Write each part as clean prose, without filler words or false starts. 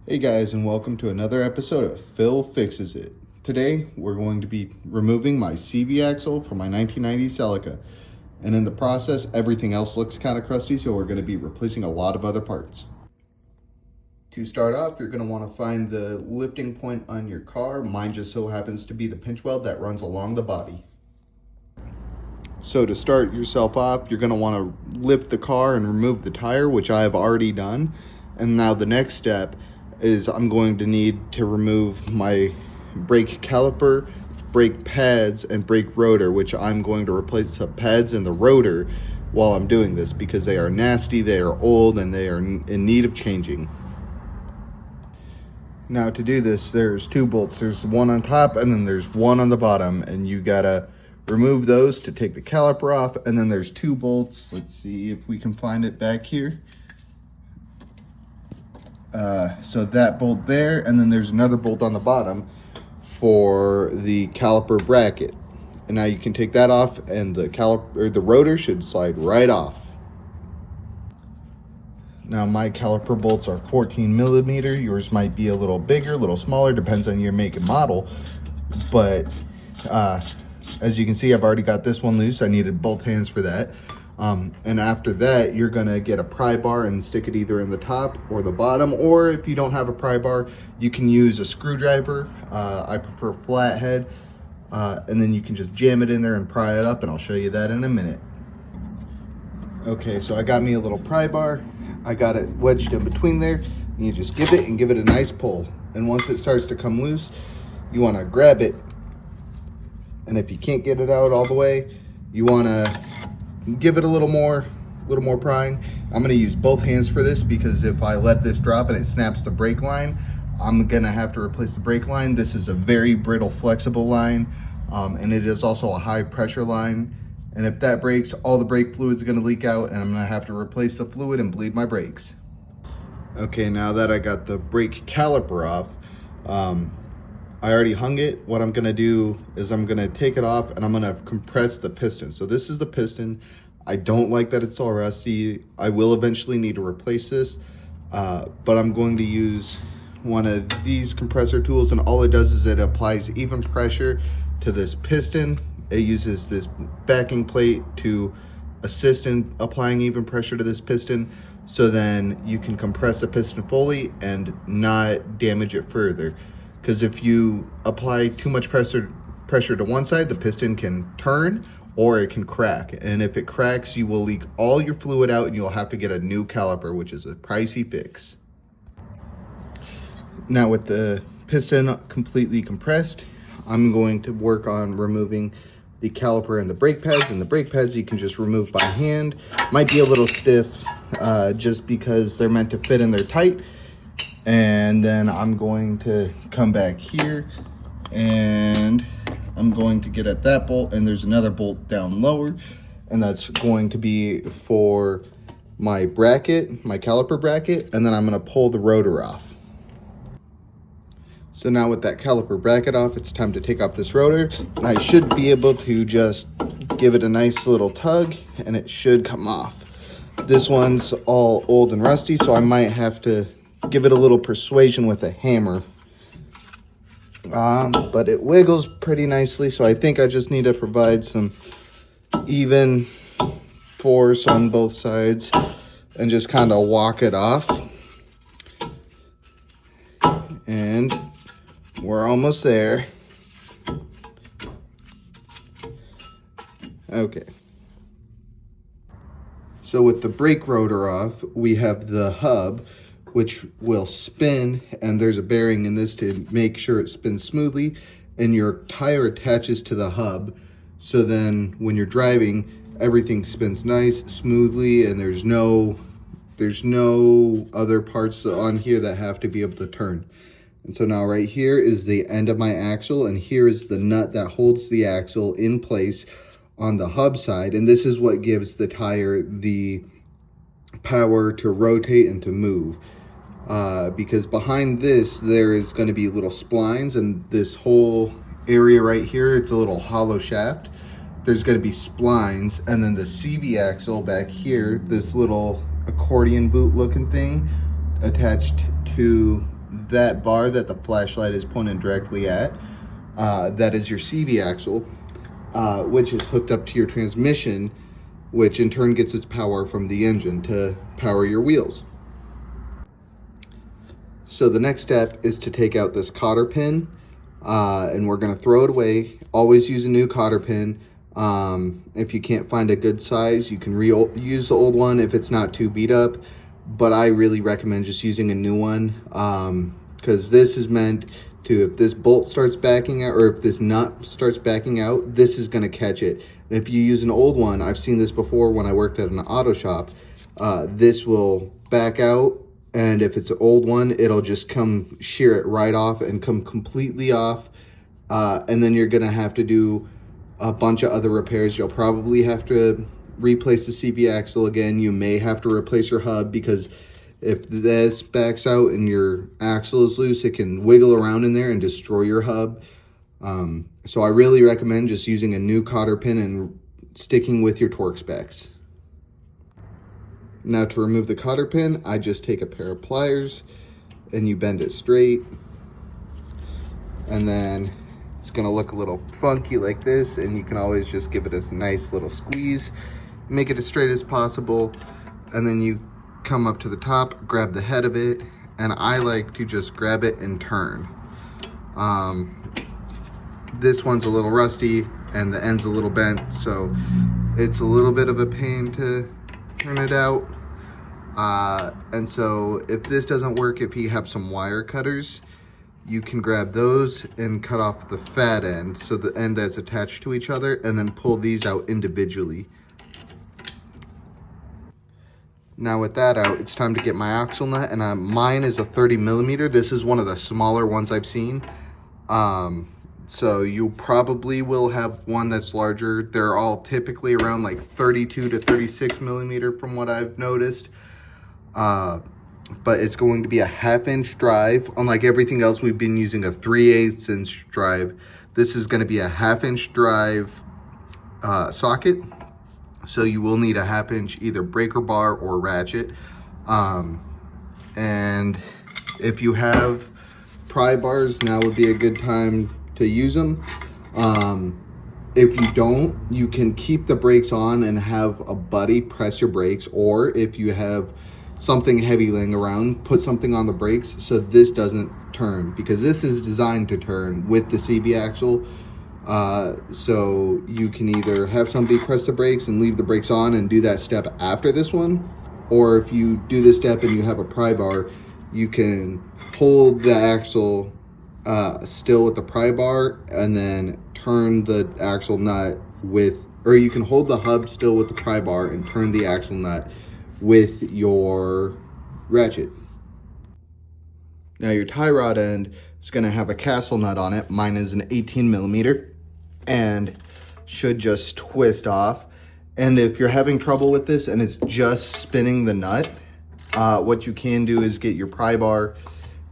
Hey guys, and welcome to another episode of Phil Fixes It. Today we're going to be removing my CV axle from my 1990 Celica, and in the process everything else looks kind of crusty, so we're going to be replacing a lot of other parts. To start off, you're going to want to find the lifting point on your car. Mine just so happens to be the pinch weld that runs along the body. So to start yourself off, you're going to want to lift the car and remove the tire, which I have already done. And now the next step is I'm going to need to remove my brake caliper, brake pads, and brake rotor, which I'm going to replace the pads and the rotor while I'm doing this because they are nasty, they are old, and they are in need of changing. Now to do this, there's two bolts. There's one on top and then there's one on the bottom, and you gotta remove those to take the caliper off. And then there's two bolts. Let's see if we can find it back here. So that bolt there, and then there's another bolt on the bottom for the caliper bracket. And now you can take that off, and the caliper or the rotor should slide right off. Now my caliper bolts are 14 millimeter. Yours might be a little bigger, a little smaller, depends on your make and model. But as you can see, I've already got this one loose. I needed both hands for that. And after that, you're gonna get a pry bar and stick it either in the top or the bottom, or if you don't have a pry bar, you can use a screwdriver. I prefer flathead, and then you can just jam it in there and pry it up, and I'll show you that in a minute. Okay, so I got me a little pry bar. I got it wedged in between there, and you just give it a nice pull. And once it starts to come loose, you wanna grab it, and if you can't get it out all the way, you wanna give it a little more prying. I'm gonna use both hands for this because if I let this drop and it snaps the brake line, I'm gonna have to replace the brake line. This is a very brittle, flexible line, and it is also a high pressure line. And if that breaks, all the brake fluid's gonna leak out, and I'm gonna have to replace the fluid and bleed my brakes. Okay, now that I got the brake caliper off, I already hung it. What I'm gonna do is I'm gonna take it off and I'm gonna compress the piston. So this is the piston. I don't like that it's all rusty. I will eventually need to replace this, but I'm going to use one of these compressor tools, and all it does is it applies even pressure to this piston. It uses this backing plate to assist in applying even pressure to this piston, so then you can compress the piston fully and not damage it further. Because if you apply too much pressure to one side, the piston can turn or it can crack. And if it cracks, you will leak all your fluid out and you'll have to get a new caliper, which is a pricey fix. Now with the piston completely compressed, I'm going to work on removing the caliper and the brake pads. And the brake pads you can just remove by hand. Might be a little stiff just because they're meant to fit in there tight. And then I'm going to come back here and I'm going to get at that bolt, and there's another bolt down lower, and that's going to be for my bracket, my caliper bracket, and then I'm going to pull the rotor off. So now with that caliper bracket off, it's time to take off this rotor, and I should be able to just give it a nice little tug and it should come off. This one's all old and rusty, so I might have to give it a little persuasion with a hammer, but it wiggles pretty nicely, so I think I just need to provide some even force on both sides and just kind of walk it off. And we're almost there. Okay, so with the brake rotor off, we have the hub, which will spin, and there's a bearing in this to make sure it spins smoothly, and your tire attaches to the hub, so then when you're driving, everything spins nice, smoothly, and there's no other parts on here that have to be able to turn. And so now right here is the end of my axle, and here is the nut that holds the axle in place on the hub side, and this is what gives the tire the power to rotate and to move. Because behind this there is going to be little splines, and this whole area right here, it's a little hollow shaft. There's going to be splines, and then the CV axle back here, this little accordion boot looking thing attached to that bar that the flashlight is pointed directly at, that is your CV axle, which is hooked up to your transmission, which in turn gets its power from the engine to power your wheels. So the next step is to take out this cotter pin, and we're going to throw it away. Always use a new cotter pin. If you can't find a good size, you can use the old one if it's not too beat up, but I really recommend just using a new one, because this is meant to, if this bolt starts backing out, or if this nut starts backing out, this is going to catch it. And if you use an old one, I've seen this before when I worked at an auto shop, this will back out, and if it's an old one, it'll just come shear it right off and come completely off, and then you're going to have to do a bunch of other repairs. You'll probably have to replace the CV axle again. You may have to replace your hub, because if this backs out and your axle is loose, it can wiggle around in there and destroy your hub. So I really recommend just using a new cotter pin and sticking with your torque specs. Now to remove the cotter pin, I just take a pair of pliers and you bend it straight, and then it's gonna look a little funky like this, and you can always just give it a nice little squeeze, make it as straight as possible, and then you come up to the top, grab the head of it, and I like to just grab it and turn. This one's a little rusty and the end's a little bent, so it's a little bit of a pain to turn it out. And so if this doesn't work, if you have some wire cutters, you can grab those and cut off the fat end, so the end that's attached to each other, and then pull these out individually. Now with that out, it's time to get my axle nut, and mine is a 30 millimeter. This is one of the smaller ones I've seen. So you probably will have one that's larger. They're all typically around like 32 to 36 millimeter from what I've noticed. But it's going to be a 1/2 inch drive. Unlike everything else, we've been using a 3/8 inch drive. This is going to be a 1/2 inch drive socket. So you will need a 1/2 inch either breaker bar or ratchet. And if you have pry bars, now would be a good time to use them. If you don't, you can keep the brakes on and have a buddy press your brakes, or if you have something heavy laying around, put something on the brakes so this doesn't turn, because this is designed to turn with the CV axle. So you can either have somebody press the brakes and leave the brakes on and do that step after this one, or if you do this step and you have a pry bar, you can hold the axle still with the pry bar and then turn the axle nut with, or you can hold the hub still with the pry bar and turn the axle nut with your ratchet. Now your tie rod end is going to have a castle nut on it. Mine is an 18 millimeter and should just twist off. And if you're having trouble with this and it's just spinning the nut, what you can do is get your pry bar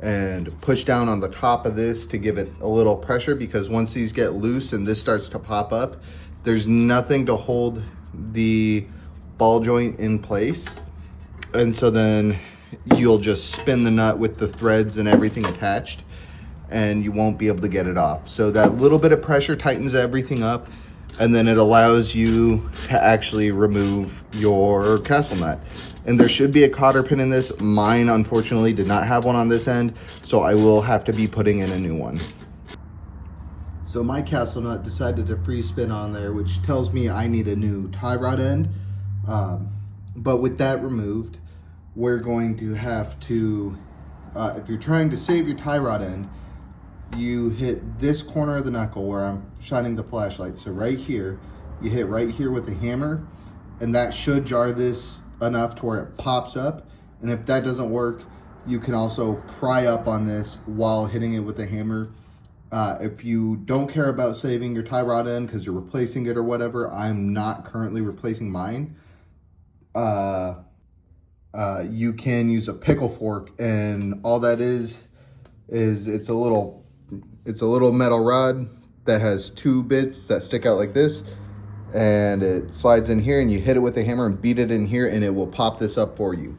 and push down on the top of this to give it a little pressure, because once these get loose and this starts to pop up, there's nothing to hold the ball joint in place. And so then you'll just spin the nut with the threads and everything attached, and you won't be able to get it off. So that little bit of pressure tightens everything up, and then it allows you to actually remove your castle nut. And there should be a cotter pin in this. Mine, unfortunately, did not have one on this end, so I will have to be putting in a new one. So my castle nut decided to free spin on there, which tells me I need a new tie rod end. But with that removed, we're going to have to, if you're trying to save your tie rod end, you hit this corner of the knuckle where I'm shining the flashlight. So right here, you hit right here with the hammer, and that should jar this enough to where it pops up. And if that doesn't work, you can also pry up on this while hitting it with the hammer. If you don't care about saving your tie rod end because you're replacing it or whatever, I'm not currently replacing mine. You can use a pickle fork, and all that is it's a little metal rod that has two bits that stick out like this, and it slides in here, and you hit it with a hammer and beat it in here, and it will pop this up for you.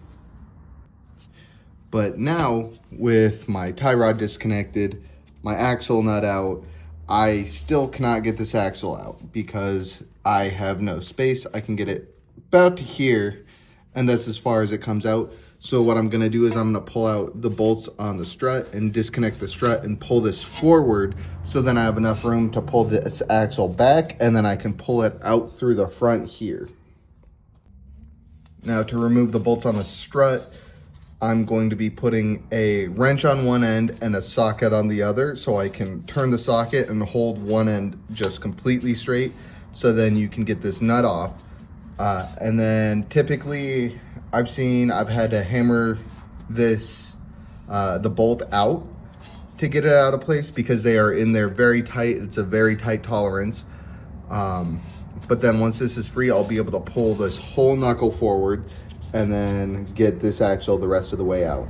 But now with my tie rod disconnected, my axle nut out, I still cannot get this axle out because I have no space. I can get it about to here, and that's as far as it comes out. So what I'm gonna do is I'm gonna pull out the bolts on the strut and disconnect the strut and pull this forward, so then I have enough room to pull this axle back, and then I can pull it out through the front here. Now to remove the bolts on the strut, I'm going to be putting a wrench on one end and a socket on the other, so I can turn the socket and hold one end just completely straight, so then you can get this nut off. And then typically I've had to hammer this, the bolt out to get it out of place because they are in there very tight. It's a very tight tolerance. But then once this is free, I'll be able to pull this whole knuckle forward and then get this axle the rest of the way out.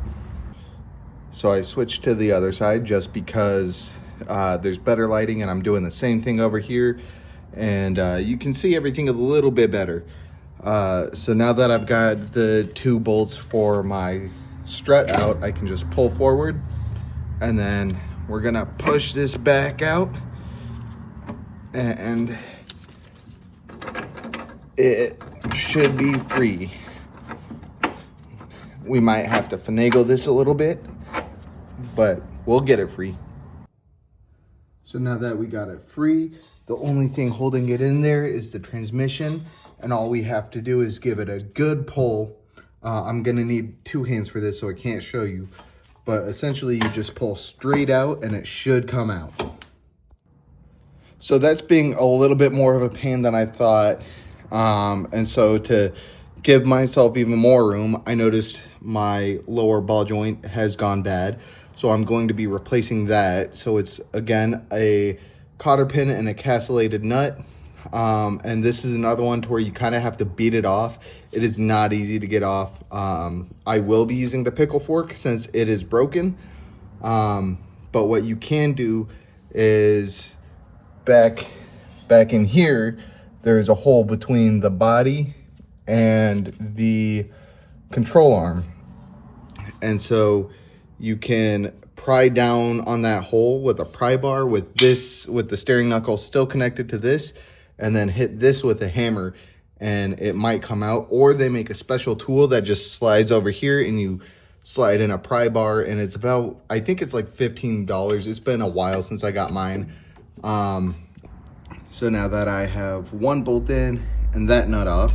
So I switched to the other side just because there's better lighting, and I'm doing the same thing over here, and you can see everything a little bit better. So now that I've got the two bolts for my strut out, I can just pull forward, and then we're gonna push this back out, and it should be free. We might have to finagle this a little bit, but we'll get it free. So now that we got it free, the only thing holding it in there is the transmission, and all we have to do is give it a good pull. I'm gonna need two hands for this, so I can't show you, but essentially you just pull straight out and it should come out. So that's being a little bit more of a pain than I thought. And so to give myself even more room, I noticed my lower ball joint has gone bad. So I'm going to be replacing that. So it's, again, a cotter pin and a castellated nut. And this is another one to where you kind of have to beat it off. It is not easy to get off. I will be using the pickle fork since it is broken. But what you can do is back in here, there's a hole between the body and the control arm. And so you can pry down on that hole with a pry bar with the steering knuckle still connected to this, and then hit this with a hammer and it might come out. Or they make a special tool that just slides over here and you slide in a pry bar, and it's about, I think it's like $15. It's been a while since I got mine. So now that I have one bolt in and that nut off,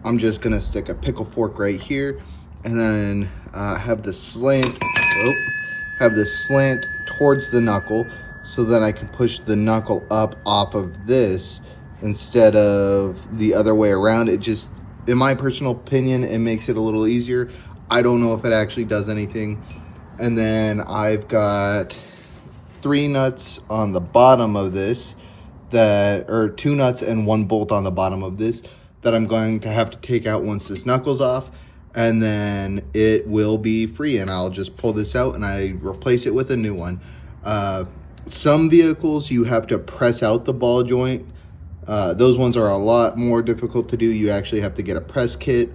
I'm just gonna stick a pickle fork right here, and then have the slant towards the knuckle, so then I can push the knuckle up off of this instead of the other way around. It just, in my personal opinion, it makes it a little easier. I don't know if it actually does anything. And then I've got 3 nuts on the bottom of this, or 2 nuts and 1 bolt on the bottom of this that I'm going to have to take out once this knuckle's off, and then it will be free, and I'll just pull this out and I replace it with a new one. Some vehicles you have to press out the ball joint. Those ones are a lot more difficult to do. You actually have to get a press kit,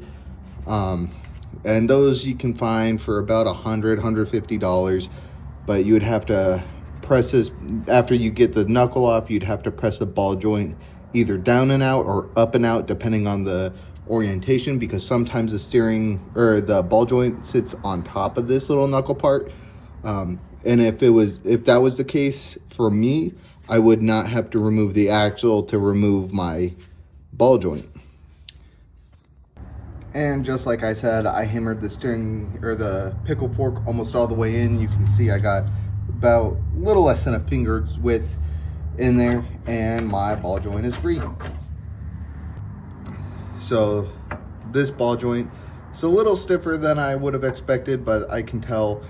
and those you can find for about $150, but you would have to press this after you get the knuckle off. You'd have to press the ball joint either down and out or up and out, depending on the orientation, because sometimes the steering or the ball joint sits on top of this little knuckle part. And if that was the case for me, I would not have to remove the axle to remove my ball joint. And just like I said, I hammered the steering or the pickle fork almost all the way in. You can see I got about a little less than a finger's width in there, and my ball joint is free. So this ball joint is a little stiffer than I would have expected, but I can tell,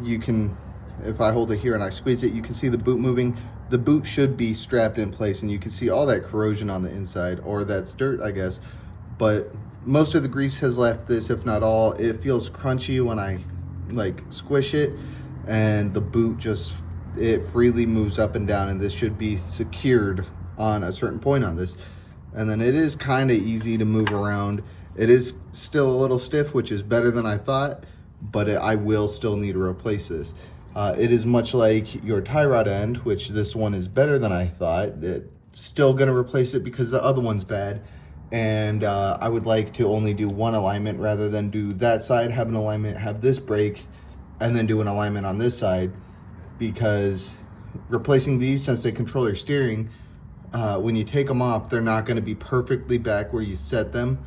if I hold it here and I squeeze it, you can see the boot moving. The boot should be strapped in place, and you can see all that corrosion on the inside, or that's dirt, I guess. But most of the grease has left this, if not all. It feels crunchy when I squish it, and the boot it freely moves up and down, and this should be secured on a certain point on this. And then it is kind of easy to move around. It is still a little stiff, which is better than I thought, but I will still need to replace this. It is much like your tie rod end, which this one is better than I thought. It's still gonna replace it because the other one's bad. And I would like to only do one alignment rather than do that side, have an alignment, have this break, and then do an alignment on this side, because replacing these, since they control your steering, when you take them off, they're not gonna be perfectly back where you set them,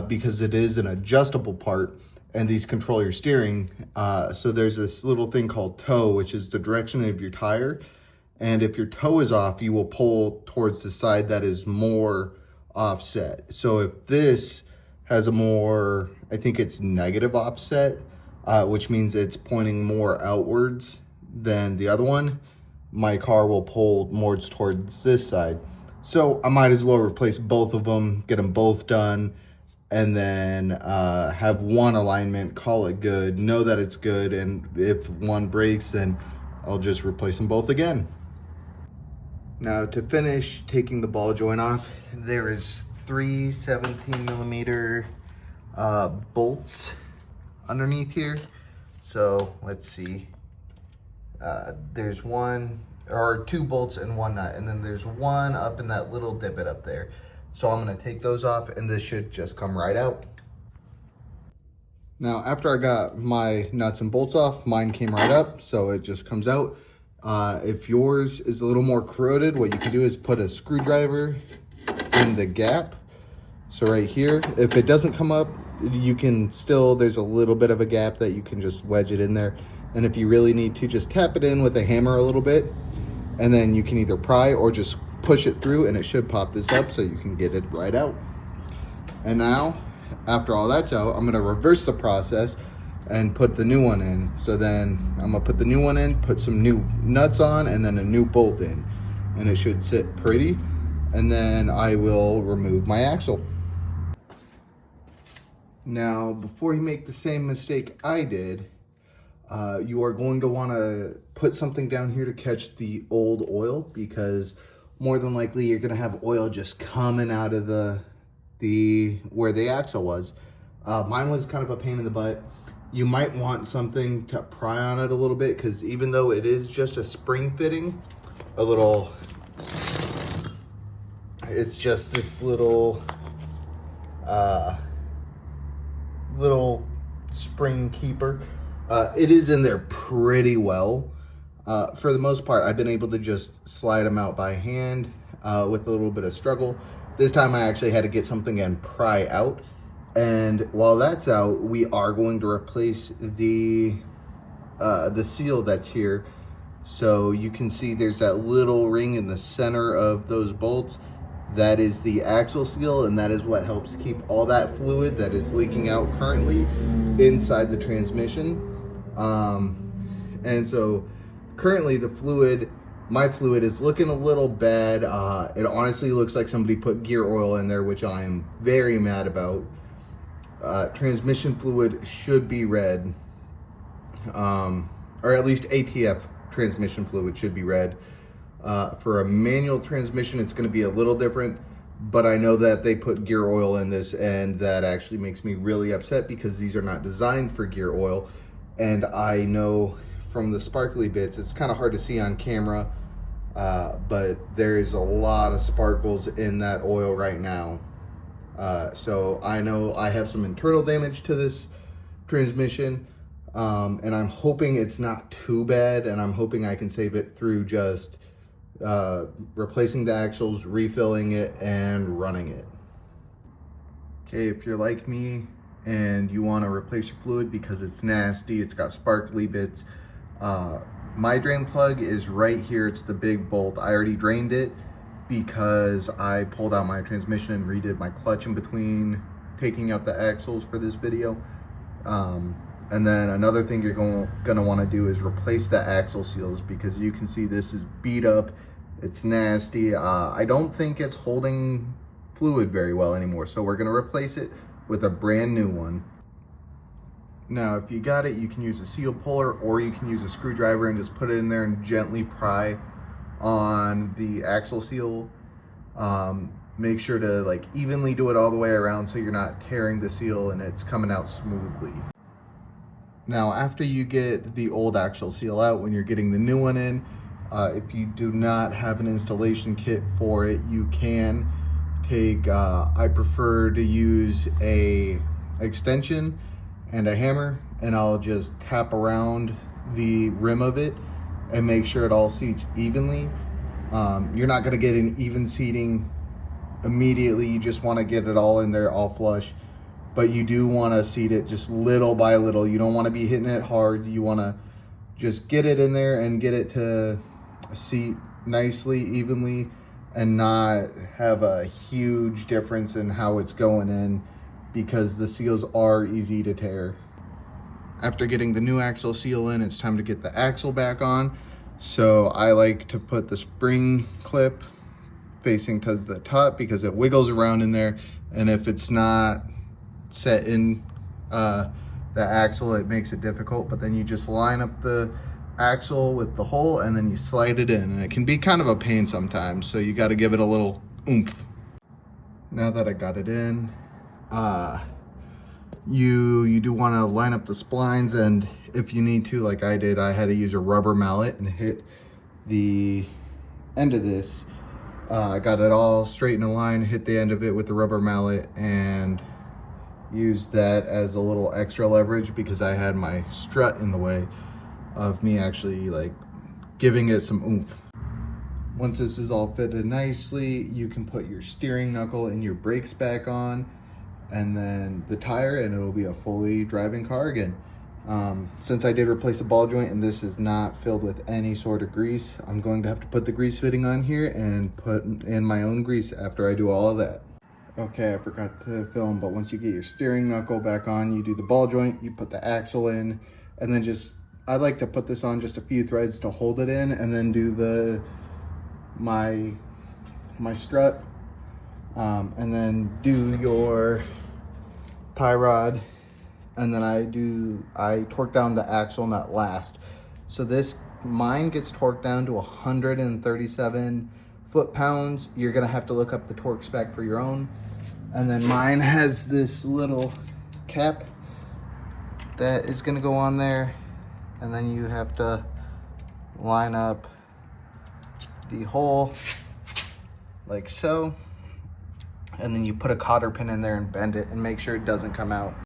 because it is an adjustable part and these control your steering. So there's this little thing called toe, which is the direction of your tire. And if your toe is off, you will pull towards the side that is more offset. So if this has a more, I think it's negative offset, which means it's pointing more outwards than the other one, my car will pull more towards this side. So I might as well replace both of them, get them both done, and then have one alignment, call it good, know that it's good, and if one breaks, then I'll just replace them both again. Now to finish taking the ball joint off, there is 3 17mm bolts underneath here. So let's see, there's one or 2 bolts and 1 nut, and then there's one up in that little divot up there. So I'm gonna take those off and this should just come right out. Now, after I got my nuts and bolts off, mine came right up, so it just comes out. If yours is a little more corroded, what you can do is put a screwdriver in the gap. So right here, if it doesn't come up, you can still, there's a little bit of a gap that you can just wedge it in there. And if you really need to, just tap it in with a hammer a little bit, and then you can either pry or just push it through and it should pop this up so you can get it right out. And now, after all that's out, I'm gonna reverse the process and put the new one in. So then I'm gonna put the new one in, put some new nuts on, and then a new bolt in. And it should sit pretty. And then I will remove my axle. Now, before you make the same mistake I did, you are going to wanna put something down here to catch the old oil, because more than likely you're gonna have oil just coming out of the where the axle was. Mine was kind of a pain in the butt. You might want something to pry on it a little bit, because even though it is just a spring fitting, it's just this little spring keeper. It is in there pretty well. For the most part, I've been able to just slide them out by hand with a little bit of struggle. This time I actually had to get something and pry out. And while that's out, we are going to replace the seal that's here. So you can see there's that little ring in the center of those bolts. That is the axle seal, and that is what helps keep all that fluid that is leaking out currently inside the transmission. And so currently the fluid, my fluid, is looking a little bad. It honestly looks like somebody put gear oil in there, which I am very mad about. Transmission fluid should be red, or at least ATF transmission fluid should be red. For a manual transmission, it's going to be a little different, but I know that they put gear oil in this, and that actually makes me really upset because these are not designed for gear oil. And I know from the sparkly bits, it's kind of hard to see on camera, but there is a lot of sparkles in that oil right now. So I know I have some internal damage to this transmission, and I'm hoping it's not too bad, and I'm hoping I can save it through just replacing the axles, refilling it, and running it. Okay, if you're like me and you want to replace your fluid because it's nasty, it's got sparkly bits, my drain plug is right here. It's the big bolt. I already drained it because I pulled out my transmission and redid my clutch in between taking out the axles for this video. And then another thing you're gonna want to do is replace the axle seals, because you can see this is beat up, it's nasty. I don't think it's holding fluid very well anymore, so we're gonna replace it with a brand new one. Now, if you got it, you can use a seal puller, or you can use a screwdriver and just put it in there and gently pry on the axle seal. Make sure to like evenly do it all the way around so you're not tearing the seal and it's coming out smoothly. Now, after you get the old axle seal out, when you're getting the new one in, if you do not have an installation kit for it, you can take, I prefer to use a extension and a hammer, and I'll just tap around the rim of it and make sure it all seats evenly. You're not gonna get an even seating immediately. You just wanna get it all in there, all flush. But you do wanna seat it just little by little. You don't wanna be hitting it hard. You wanna just get it in there and get it to seat nicely, evenly, and not have a huge difference in how it's going in, because the seals are easy to tear. After getting the new axle seal in, it's time to get the axle back on. So I like to put the spring clip facing to the top because it wiggles around in there, and if it's not set in the axle, it makes it difficult. But then you just line up the axle with the hole and then you slide it in, and it can be kind of a pain sometimes, so you got to give it a little oomph. Now that I got it in, you do want to line up the splines, and if you need to, like I did, I had to use a rubber mallet and hit the end of this. I got it all straight in a line, hit the end of it with the rubber mallet, and used that as a little extra leverage because I had my strut in the way of me actually like giving it some oomph. Once this is all fitted nicely, you can put your steering knuckle and your brakes back on, and then the tire, and it'll be a fully driving car again. Since I did replace a ball joint and this is not filled with any sort of grease, I'm going to have to put the grease fitting on here and put in my own grease after I do all of that. Okay, I forgot to film, but once you get your steering knuckle back on, you do the ball joint, you put the axle in, and then I like to put this on just a few threads to hold it in, and then do my strut, and then do your tie rod, and then I torque down the axle nut last. So mine gets torqued down to 137 foot-pounds. You're gonna have to look up the torque spec for your own. And then mine has this little cap that is gonna go on there, and then you have to line up the hole like so, and then you put a cotter pin in there and bend it and make sure it doesn't come out.